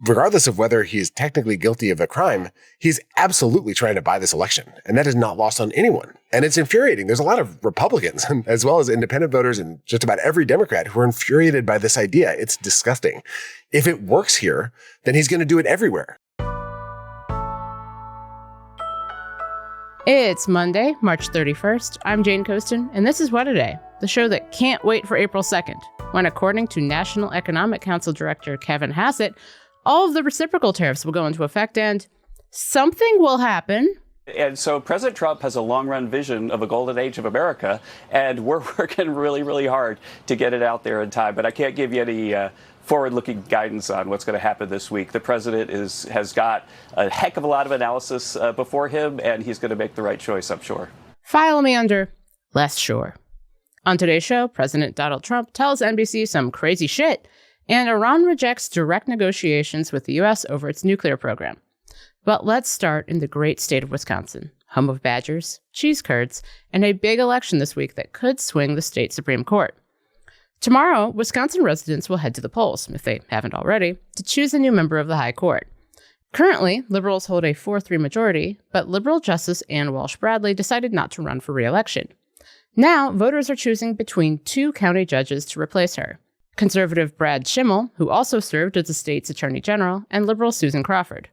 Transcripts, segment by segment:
regardless of whether he's technically guilty of a crime, he's absolutely trying to buy this election. And that is not lost on anyone. And it's infuriating. There's a lot of Republicans, as well as independent voters and just about every Democrat, who are infuriated by this idea. It's disgusting. If it works here, then he's going to do it everywhere. It's Monday, March 31st. I'm Jane Coaston, and this is What a Day, the show that can't wait for April 2nd, when, according to National Economic Council Director Kevin Hassett, all of the reciprocal tariffs will go into effect and something will happen. And so President Trump has a long-run vision of a golden age of America, and we're working really, really hard to get it out there in time. But I can't give you any forward-looking guidance on what's going to happen this week. The president has got a heck of a lot of analysis before him, and he's going to make the right choice, I'm sure. File me under less sure. On today's show, President Donald Trump tells NBC some crazy shit, and Iran rejects direct negotiations with the U.S. over its nuclear program. But let's start in the great state of Wisconsin, home of badgers, cheese curds, and a big election this week that could swing the state Supreme Court. Tomorrow, Wisconsin residents will head to the polls, if they haven't already, to choose a new member of the High Court. Currently, liberals hold a 4-3 majority, but liberal Justice Ann Walsh Bradley decided not to run for re-election. Now, voters are choosing between 2 county judges to replace her. Conservative Brad Schimel, who also served as the state's attorney general, and liberal Susan Crawford.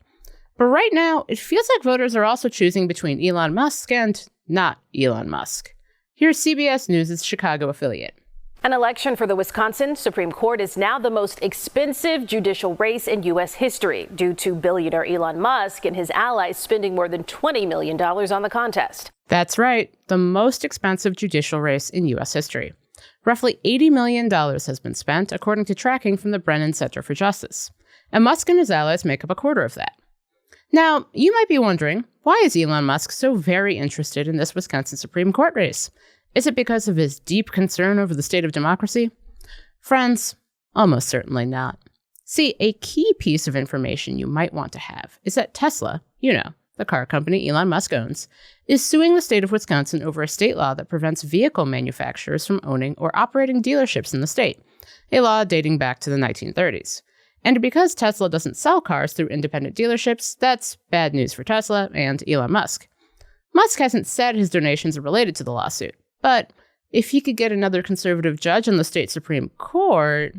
But right now, it feels like voters are also choosing between Elon Musk and not Elon Musk. Here's CBS News' Chicago affiliate. An election for the Wisconsin Supreme Court is now the most expensive judicial race in U.S. history due to billionaire Elon Musk and his allies spending more than $20 million on the contest. That's right, the most expensive judicial race in U.S. history. Roughly $80 million has been spent, according to tracking from the Brennan Center for Justice. And Musk and his allies make up a quarter of that. Now, you might be wondering, why is Elon Musk so very interested in this Wisconsin Supreme Court race? Is it because of his deep concern over the state of democracy? Friends, almost certainly not. See, a key piece of information you might want to have is that Tesla, the car company Elon Musk owns, is suing the state of Wisconsin over a state law that prevents vehicle manufacturers from owning or operating dealerships in the state, a law dating back to the 1930s. And because Tesla doesn't sell cars through independent dealerships, that's bad news for Tesla and Elon Musk. Musk hasn't said his donations are related to the lawsuit, but if he could get another conservative judge on the state Supreme Court...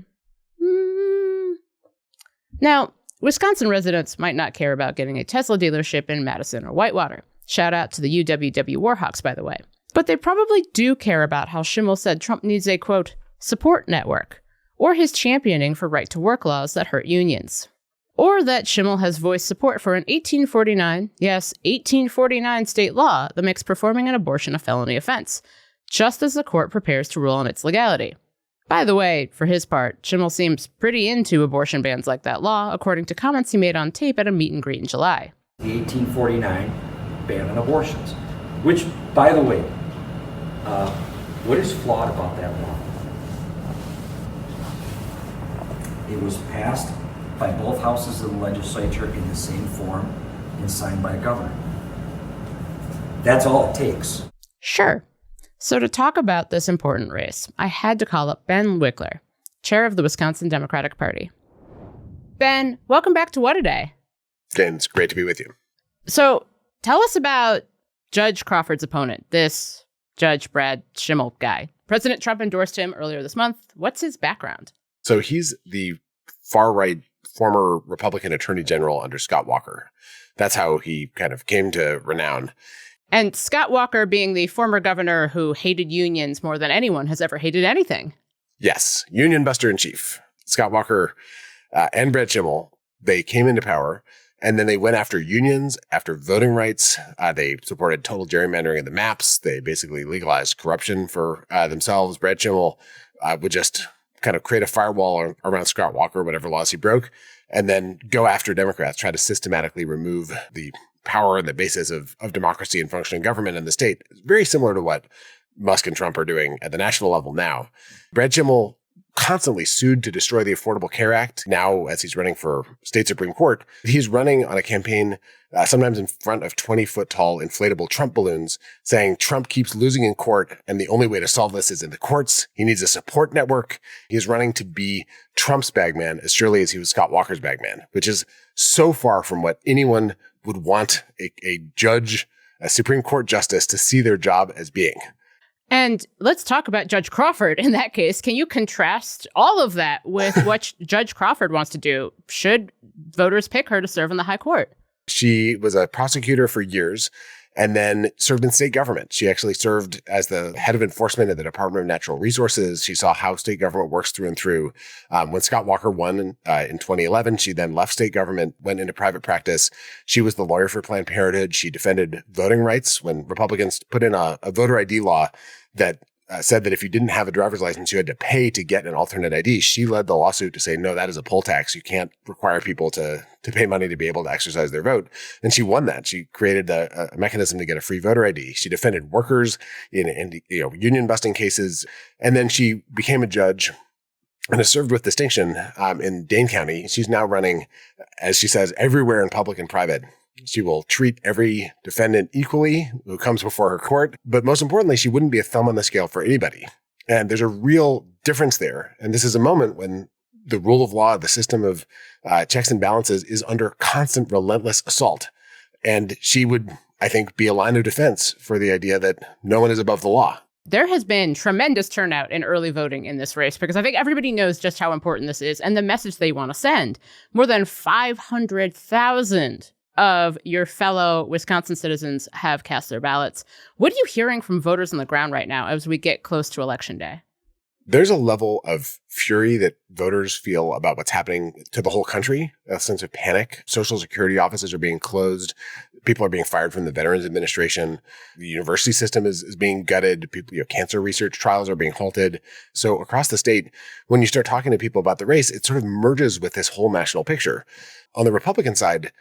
Now, Wisconsin residents might not care about getting a Tesla dealership in Madison or Whitewater. Shout out to the UWW Warhawks, by the way. But they probably do care about how Schimel said Trump needs a, quote, support network, or his championing for right-to-work laws that hurt unions. Or that Schimel has voiced support for an 1849 state law that makes performing an abortion a felony offense, just as the court prepares to rule on its legality. By the way, for his part, Schimel seems pretty into abortion bans like that law, according to comments he made on tape at a meet and greet in July. The 1849 ban on abortions, which, by the way, what is flawed about that law? It was passed by both houses of the legislature in the same form and signed by a governor. That's all it takes. Sure. So to talk about this important race, I had to call up Ben Wickler, chair of the Wisconsin Democratic Party. Ben, welcome back to What a Day. Jane, it's great to be with you. So tell us about Judge Crawford's opponent, this Judge Brad Schimel guy. President Trump endorsed him earlier this month. What's his background? So he's the far-right former Republican Attorney General under Scott Walker. That's how he kind of came to renown. And Scott Walker being the former governor who hated unions more than anyone has ever hated anything. Yes, union buster in chief. Scott Walker and Brad Schimel, they came into power, and then they went after unions, after voting rights. They supported total gerrymandering of the maps. They basically legalized corruption for themselves. Brad Schimel would just kind of create a firewall around Scott Walker, whatever laws he broke, and then go after Democrats, try to systematically remove the power and the basis of democracy and functioning government in the state. It's very similar to what Musk and Trump are doing at the national level now. Brad Schimel constantly sued to destroy the Affordable Care Act. Now, as he's running for state Supreme Court, he's running on a campaign sometimes in front of 20-foot tall inflatable Trump balloons, saying Trump keeps losing in court, and the only way to solve this is in the courts. He needs a support network. He's running to be Trump's bagman as surely as he was Scott Walker's bagman, which is so far from what anyone would want a judge, a Supreme Court justice, to see their job as being. And let's talk about Judge Crawford in that case. Can you contrast all of that with what Judge Crawford wants to do? Should voters pick her to serve in the high court? She was a prosecutor for years and then served in state government. She actually served as the head of enforcement at the Department of Natural Resources. She saw how state government works through and through. When Scott Walker won in 2011, she then left state government, went into private practice. She was the lawyer for Planned Parenthood. She defended voting rights when Republicans put in a voter ID law that said that if you didn't have a driver's license, you had to pay to get an alternate ID. She led the lawsuit to say, no, that is a poll tax. You can't require people to pay money to be able to exercise their vote. And she won that. She created a mechanism to get a free voter ID. She defended workers in union busting cases. And then she became a judge and has served with distinction in Dane County. She's now running, as she says, everywhere in public and private. She will treat every defendant equally who comes before her court. But most importantly, she wouldn't be a thumb on the scale for anybody. And there's a real difference there. And this is a moment when the rule of law, the system of checks and balances is under constant, relentless assault. And she would, I think, be a line of defense for the idea that no one is above the law. There has been tremendous turnout in early voting in this race because I think everybody knows just how important this is and the message they want to send. More than 500,000 of your fellow Wisconsin citizens have cast their ballots. What are you hearing from voters on the ground right now as we get close to Election Day? There's a level of fury that voters feel about what's happening to the whole country, a sense of panic. Social security offices are being closed. People are being fired from the Veterans Administration. The university system is being gutted. People, cancer research trials are being halted. So across the state, when you start talking to people about the race, it sort of merges with this whole national picture. On the Republican side,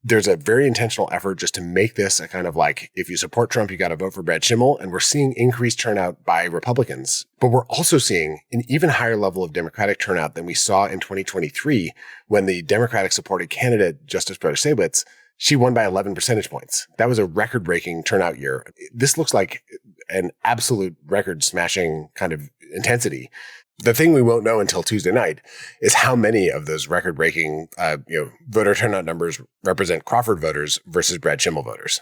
there's a very intentional effort just to make this a kind of like, if you support Trump, you got to vote for Brad Schimel. And we're seeing increased turnout by Republicans. But we're also seeing an even higher level of Democratic turnout than we saw in 2023 when the Democratic supported candidate, Justice Protasiewicz, she won by 11 percentage points. That was a record-breaking turnout year. This looks like an absolute record-smashing kind of intensity. The thing we won't know until Tuesday night is how many of those record-breaking, voter turnout numbers represent Crawford voters versus Brad Schimel voters.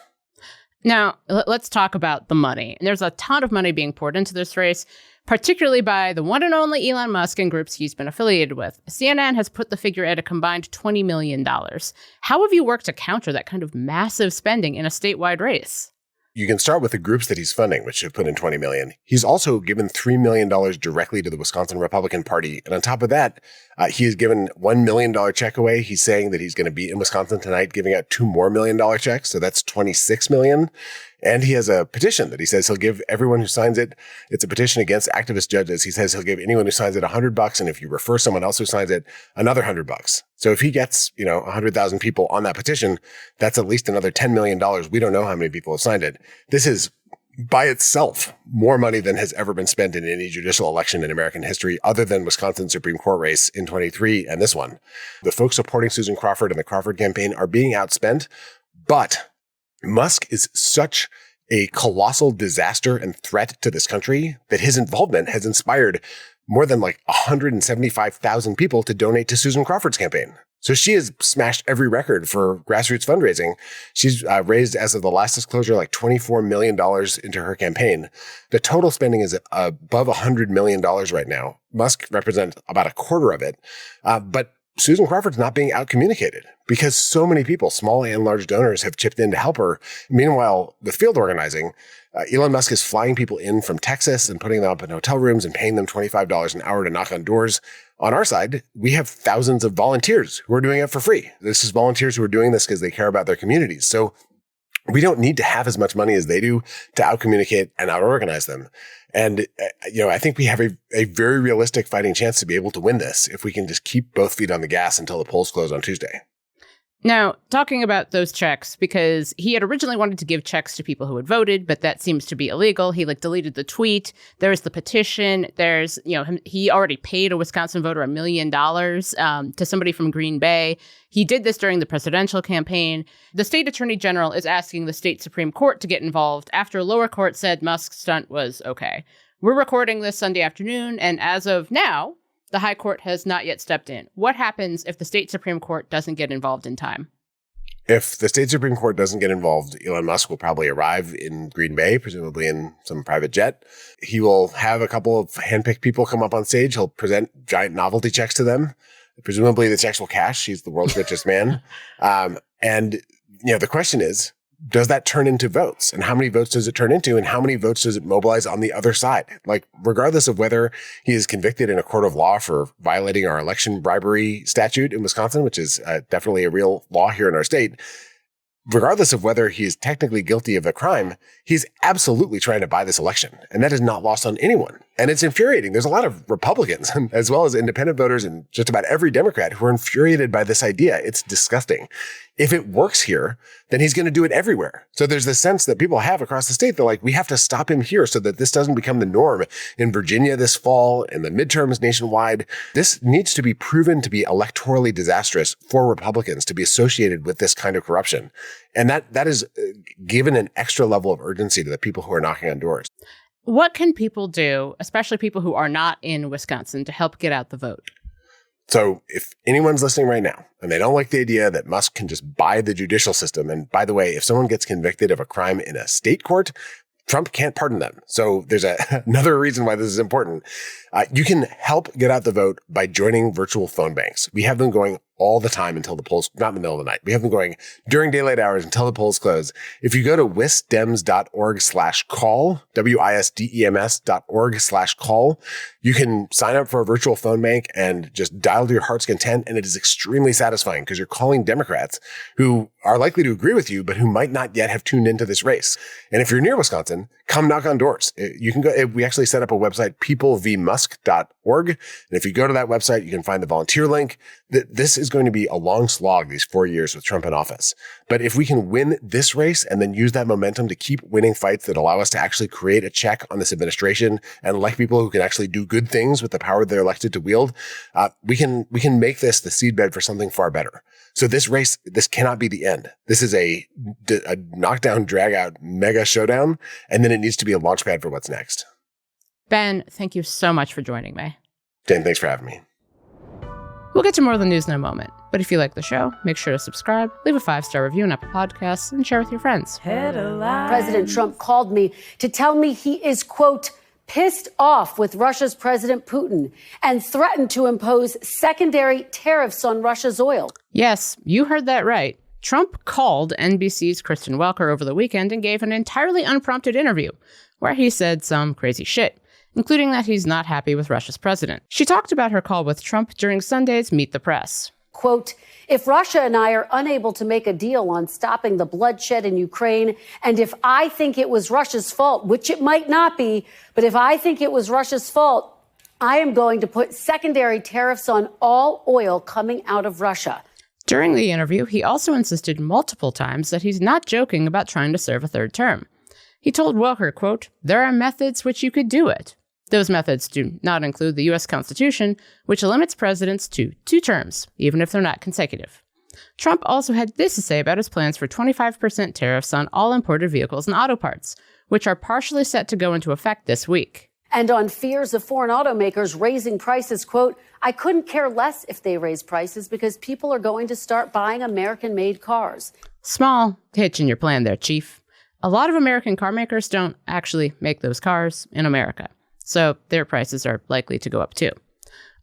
Now, let's talk about the money. There's a ton of money being poured into this race, particularly by the one and only Elon Musk and groups he's been affiliated with. CNN has put the figure at a combined $20 million. How have you worked to counter that kind of massive spending in a statewide race? You can start with the groups that he's funding, which have put in $20 million. He's also given $3 million directly to the Wisconsin Republican Party. And on top of that, he has given $1 million check away. He's saying that he's going to be in Wisconsin tonight, giving out $2 more $1 million checks. So that's $26 million. And he has a petition that he says he'll give everyone who signs it. It's a petition against activist judges. He says he'll give anyone who signs it $100. And if you refer someone else who signs it, another $100. So if he gets, 100,000 people on that petition, that's at least another $10 million. We don't know how many people have signed it. This is by itself more money than has ever been spent in any judicial election in American history, other than Wisconsin Supreme Court race in 23 and this one. The folks supporting Susan Crawford and the Crawford campaign are being outspent, but Musk is such a colossal disaster and threat to this country that his involvement has inspired more than 175,000 people to donate to Susan Crawford's campaign. So she has smashed every record for grassroots fundraising. She's raised, as of the last disclosure, $24 million into her campaign. The total spending is above $100 million right now. Musk represents about a quarter of it. But Susan Crawford's not being outcommunicated because so many people, small and large donors, have chipped in to help her. Meanwhile, with field organizing, Elon Musk is flying people in from Texas and putting them up in hotel rooms and paying them $25 an hour to knock on doors. On our side, we have thousands of volunteers who are doing it for free. This is volunteers who are doing this because they care about their communities. So we don't need to have as much money as they do to outcommunicate and outorganize them. And, I think we have a very realistic fighting chance to be able to win this if we can just keep both feet on the gas until the polls close on Tuesday. Now, talking about those checks, because he had originally wanted to give checks to people who had voted, but that seems to be illegal. He deleted the tweet. There's the petition. There's, he already paid a Wisconsin voter $1 million to somebody from Green Bay. He did this during the presidential campaign. The state attorney general is asking the state Supreme Court to get involved after a lower court said Musk's stunt was okay. We're recording this Sunday afternoon, and as of now, the high court has not yet stepped in. What happens if the state Supreme Court doesn't get involved in time? If the state Supreme Court doesn't get involved, Elon Musk will probably arrive in Green Bay, presumably in some private jet. He will have a couple of handpicked people come up on stage. He'll present giant novelty checks to them. Presumably the checks will cash. He's the world's richest man. And the question is, does that turn into votes? And how many votes does it turn into? And how many votes does it mobilize on the other side? Regardless of whether he is convicted in a court of law for violating our election bribery statute in Wisconsin, which is definitely a real law here in our state, regardless of whether he is technically guilty of a crime, he's absolutely trying to buy this election. And that is not lost on anyone. And it's infuriating. There's a lot of Republicans, as well as independent voters and just about every Democrat, who are infuriated by this idea. It's disgusting. If it works here, then he's going to do it everywhere. So there's this sense that people have across the state. They're like, we have to stop him here so that this doesn't become the norm in Virginia this fall and the midterms nationwide. This needs to be proven to be electorally disastrous for Republicans to be associated with this kind of corruption. And that is given an extra level of urgency to the people who are knocking on doors. What can people do, especially people who are not in Wisconsin, to help get out the vote? So if anyone's listening right now and they don't like the idea that Musk can just buy the judicial system, and by the way, if someone gets convicted of a crime in a state court, Trump can't pardon them. So there's another reason why this is important. You can help get out the vote by joining virtual phone banks. We have them going all the time until the polls, not in the middle of the night. We have them going during daylight hours until the polls close. If you go to wisdems.org/call, wisdems.org/call, you can sign up for a virtual phone bank and just dial to your heart's content. And it is extremely satisfying because you're calling Democrats who are likely to agree with you, but who might not yet have tuned into this race. And if you're near Wisconsin, come knock on doors. You can go, we actually set up a website, peoplevmusk.org. And if you go to that website, you can find the volunteer link. This is going to be a long slog, these 4 years with Trump in office. But if we can win this race and then use that momentum to keep winning fights that allow us to actually create a check on this administration and elect people who can actually do good things with the power they're elected to wield, we can make this the seedbed for something far better. So this race, this cannot be the end. This is a knockdown, drag out mega showdown, and then it needs to be a launchpad for what's next. Ben, thank you so much for joining me. Dan, thanks for having me. We'll get to more of the news in a moment, but if you like the show, make sure to subscribe, leave a 5-star review on Apple Podcasts, and share with your friends. President Trump called me to tell me he is, quote, pissed off with Russia's President Putin and threatened to impose secondary tariffs on Russia's oil. Yes, you heard that right. Trump called NBC's Kristen Welker over the weekend and gave an entirely unprompted interview where he said some crazy shit, including that he's not happy with Russia's president. She talked about her call with Trump during Sunday's Meet the Press. Quote, if Russia and I are unable to make a deal on stopping the bloodshed in Ukraine, and if I think it was Russia's fault, which it might not be, but if I think it was Russia's fault, I am going to put secondary tariffs on all oil coming out of Russia. During the interview, he also insisted multiple times that he's not joking about trying to serve a third term. He told Welker, quote, there are methods which you could do it. Those methods do not include the U.S. Constitution, which limits presidents to 2 terms, even if they're not consecutive. Trump also had this to say about his plans for 25% tariffs on all imported vehicles and auto parts, which are partially set to go into effect this week. And on fears of foreign automakers raising prices, quote, I couldn't care less if they raise prices because people are going to start buying American-made cars. Small hitch in your plan there, Chief. A lot of American car makers don't actually make those cars in America, so their prices are likely to go up too.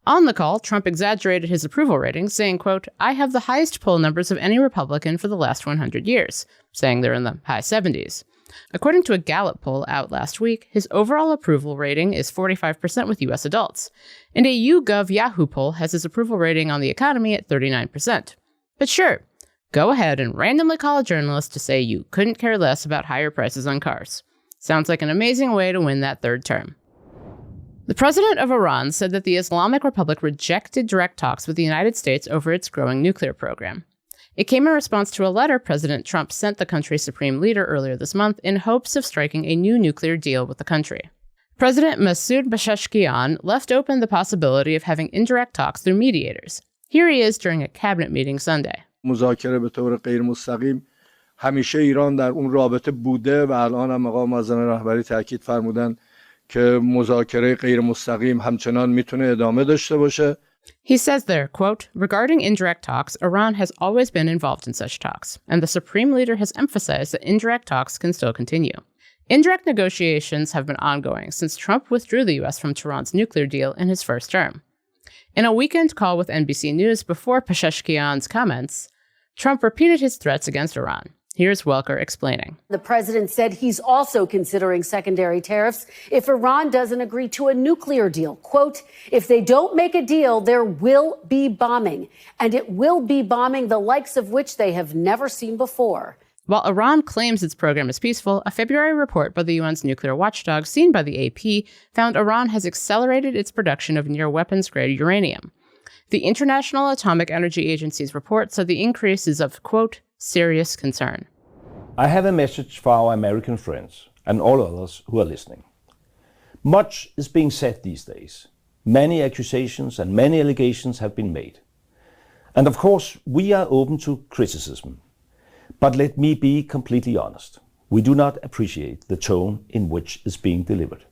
On the call, Trump exaggerated his approval rating, saying, quote, I have the highest poll numbers of any Republican for the last 100 years, saying they're in the high 70s. According to a Gallup poll out last week, his overall approval rating is 45% with U.S. adults, and a YouGov Yahoo poll has his approval rating on the economy at 39%. But sure, go ahead and randomly call a journalist to say you couldn't care less about higher prices on cars. Sounds like an amazing way to win that third term. The president of Iran said that the Islamic Republic rejected direct talks with the United States over its growing nuclear program. It came in response to a letter President Trump sent the country's supreme leader earlier this month in hopes of striking a new nuclear deal with the country. President Masoud Pezeshkian left open the possibility of having indirect talks through mediators. Here he is during a cabinet meeting Sunday. مذاکره به طور غیر مستقیم همیشه ایران در اون رابطه بوده و الان هم آقا معظم رهبری تاکید فرمودن که مذاکره غیر مستقیم همچنان میتونه ادامه داشته باشه. He says there, quote, regarding indirect talks, Iran has always been involved in such talks, and the supreme leader has emphasized that indirect talks can still continue. Indirect negotiations have been ongoing since Trump withdrew the U.S. from Tehran's nuclear deal in his first term. In a weekend call with NBC News before Pezeshkian's comments, Trump repeated his threats against Iran. Here's Wickler explaining. The president said he's also considering secondary tariffs if Iran doesn't agree to a nuclear deal. Quote, if they don't make a deal, there will be bombing, and it will be bombing the likes of which they have never seen before. While Iran claims its program is peaceful, a February report by the UN's nuclear watchdog seen by the AP found Iran has accelerated its production of near-weapons-grade uranium. The International Atomic Energy Agency's report said the increase is of, quote, serious concern. I have a message for our American friends and all others who are listening. Much is being said these days. Many accusations and many allegations have been made. And of course, we are open to criticism. But let me be completely honest. We do not appreciate the tone in which it's being delivered.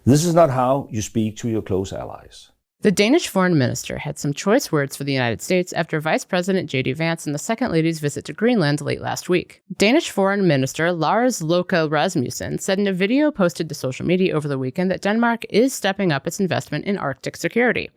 This is not how you speak to your close allies. The Danish foreign minister had some choice words for the United States after Vice President J.D. Vance and the Second Lady's visit to Greenland late last week. Danish foreign minister Lars Løkke Rasmussen said in a video posted to social media over the weekend that Denmark is stepping up its investment in Arctic security.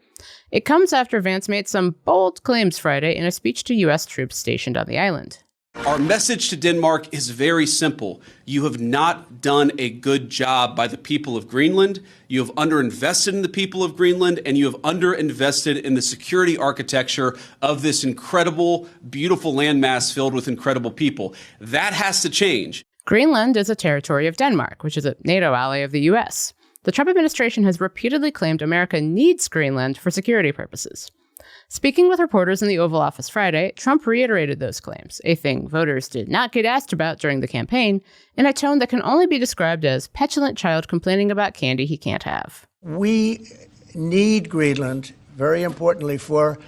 It comes after Vance made some bold claims Friday in a speech to U.S. troops stationed on the island. Our message to Denmark is very simple. You have not done a good job by the people of Greenland. You have underinvested in the people of Greenland, and you have underinvested in the security architecture of this incredible, beautiful landmass filled with incredible people. That has to change. Greenland is a territory of Denmark, which is a NATO ally of the U.S. The Trump administration has repeatedly claimed America needs Greenland for security purposes. Speaking with reporters in the Oval Office Friday, Trump reiterated those claims, a thing voters did not get asked about during the campaign, in a tone that can only be described as petulant child complaining about candy he can't have. We need Greenland, very importantly, for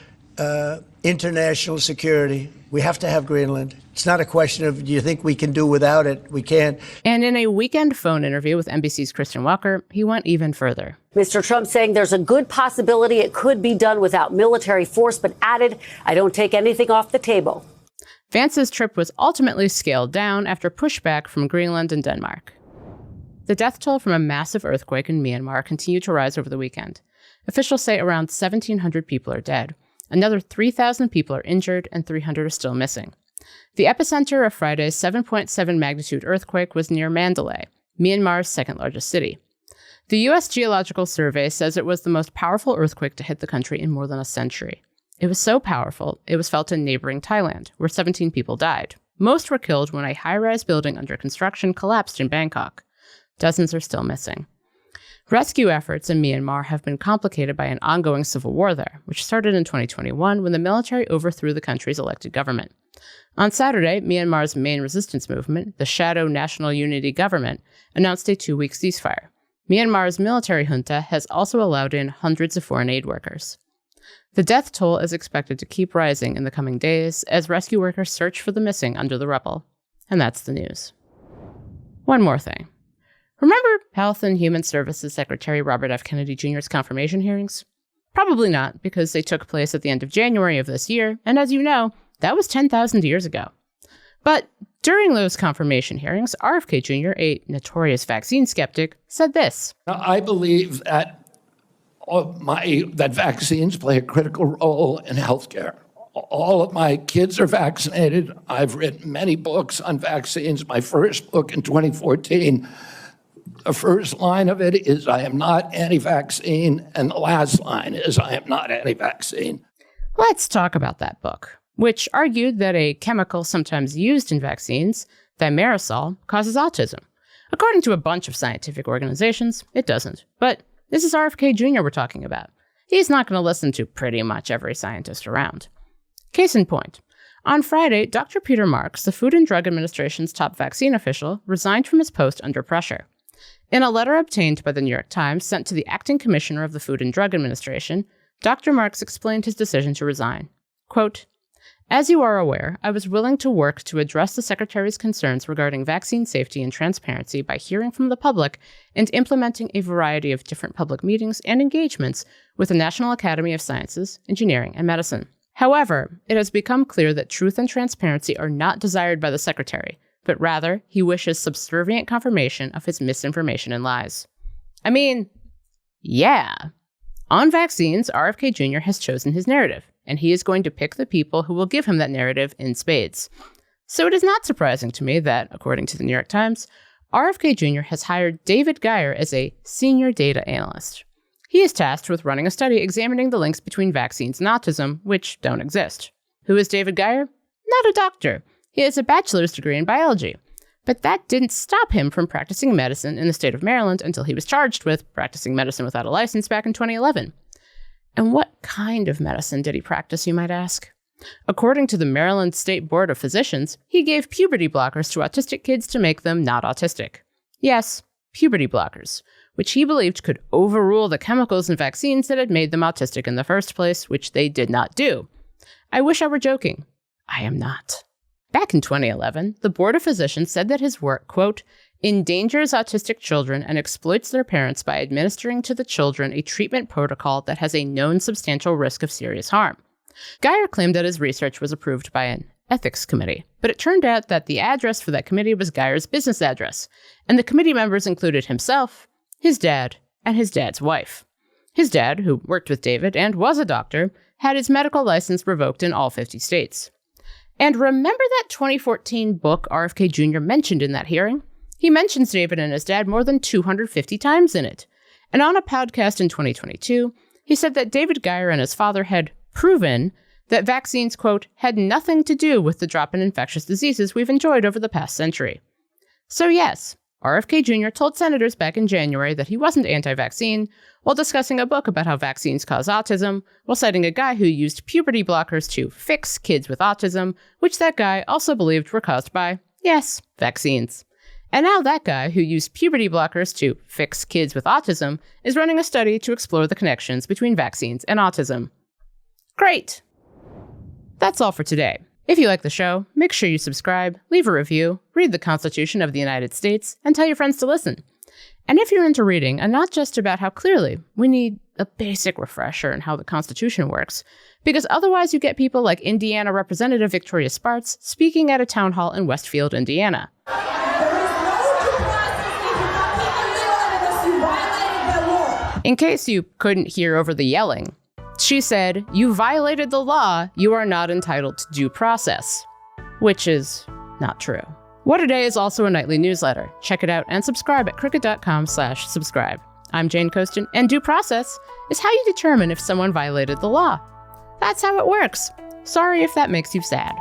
international security. We have to have Greenland. It's not a question of, do you think we can do without it? We can't. And in a weekend phone interview with NBC's Christian Walker, he went even further. Mr. Trump saying there's a good possibility it could be done without military force, but added, I don't take anything off the table. Vance's trip was ultimately scaled down after pushback from Greenland and Denmark. The death toll from a massive earthquake in Myanmar continued to rise over the weekend. Officials say around 1,700 people are dead. Another 3,000 people are injured and 300 are still missing. The epicenter of Friday's 7.7 magnitude earthquake was near Mandalay, Myanmar's second largest city. The U.S. Geological Survey says it was the most powerful earthquake to hit the country in more than a century. It was so powerful, it was felt in neighboring Thailand, where 17 people died. Most were killed when a high-rise building under construction collapsed in Bangkok. Dozens are still missing. Rescue efforts in Myanmar have been complicated by an ongoing civil war there, which started in 2021 when the military overthrew the country's elected government. On Saturday, Myanmar's main resistance movement, the Shadow National Unity Government, announced a 2-week ceasefire. Myanmar's military junta has also allowed in hundreds of foreign aid workers. The death toll is expected to keep rising in the coming days as rescue workers search for the missing under the rubble. And that's the news. One more thing. Remember Health and Human Services Secretary Robert F. Kennedy Jr.'s confirmation hearings? Probably not, because they took place at the end of January of this year, and as you know, that was 10,000 years ago. But during those confirmation hearings, RFK Jr., a notorious vaccine skeptic, said this. I believe that that vaccines play a critical role in healthcare. All of my kids are vaccinated. I've written many books on vaccines. My first book in 2014, the first line of it is, I am not anti-vaccine, and the last line is, I am not anti-vaccine. Let's talk about that book, which argued that a chemical sometimes used in vaccines, thimerosal, causes autism. According to a bunch of scientific organizations, it doesn't. But this is RFK Jr. we're talking about. He's not going to listen to pretty much every scientist around. Case in point, On Friday, Dr. Peter Marks, the Food and Drug Administration's top vaccine official, resigned from his post under pressure. In a letter obtained by the New York Times sent to the acting commissioner of the Food and Drug Administration, Dr. Marks explained his decision to resign. Quote, "As you are aware, I was willing to work to address the Secretary's concerns regarding vaccine safety and transparency by hearing from the public and implementing a variety of different public meetings and engagements with the National Academy of Sciences, Engineering, and Medicine. However, it has become clear that truth and transparency are not desired by the Secretary, but rather he wishes subservient confirmation of his misinformation and lies." I mean, yeah. On vaccines, RFK Jr. has chosen his narrative, and he is going to pick the people who will give him that narrative in spades. So it is not surprising to me that, according to the New York Times, RFK Jr. has hired David Geyer as a senior data analyst. He is tasked with running a study examining the links between vaccines and autism, which don't exist. Who is David Geyer? Not a doctor. He has a bachelor's degree in biology. But that didn't stop him from practicing medicine in the state of Maryland until he was charged with practicing medicine without a license back in 2011. And what kind of medicine did he practice, you might ask? According to the Maryland State Board of Physicians, he gave puberty blockers to autistic kids to make them not autistic. Yes, puberty blockers, which he believed could overrule the chemicals in vaccines that had made them autistic in the first place, which they did not do. I wish I were joking. I am not. Back in 2011, the Board of Physicians said that his work, quote, endangers autistic children and exploits their parents by administering to the children a treatment protocol that has a known substantial risk of serious harm. Geyer claimed that his research was approved by an ethics committee, but it turned out that the address for that committee was Geyer's business address, and the committee members included himself, his dad, and his dad's wife. His dad, who worked with David and was a doctor, had his medical license revoked in all 50 states. And remember that 2014 book RFK Jr. mentioned in that hearing? He mentions David and his dad more than 250 times in it. And on a podcast in 2022, he said that David Geyer and his father had proven that vaccines, quote, had nothing to do with the drop in infectious diseases we've enjoyed over the past century. So yes, RFK Jr. told senators back in January that he wasn't anti-vaccine while discussing a book about how vaccines cause autism, while citing a guy who used puberty blockers to fix kids with autism, which that guy also believed were caused by, yes, vaccines. And now that guy who used puberty blockers to fix kids with autism is running a study to explore the connections between vaccines and autism. Great! That's all for today. If you like the show, make sure you subscribe, leave a review, read the Constitution of the United States, and tell your friends to listen. And if you're into reading, and not just about how clearly we need a basic refresher in how the Constitution works, because otherwise you get people like Indiana Representative Victoria Spartz speaking at a town hall in Westfield, Indiana. In case you couldn't hear over the yelling, she said, "You violated the law. You are not entitled to due process," which is not true. What A Day is also a nightly newsletter. Check it out and subscribe at crooked.com/subscribe. I'm Jane Coaston, and due process is how you determine if someone violated the law. That's how it works. Sorry if that makes you sad.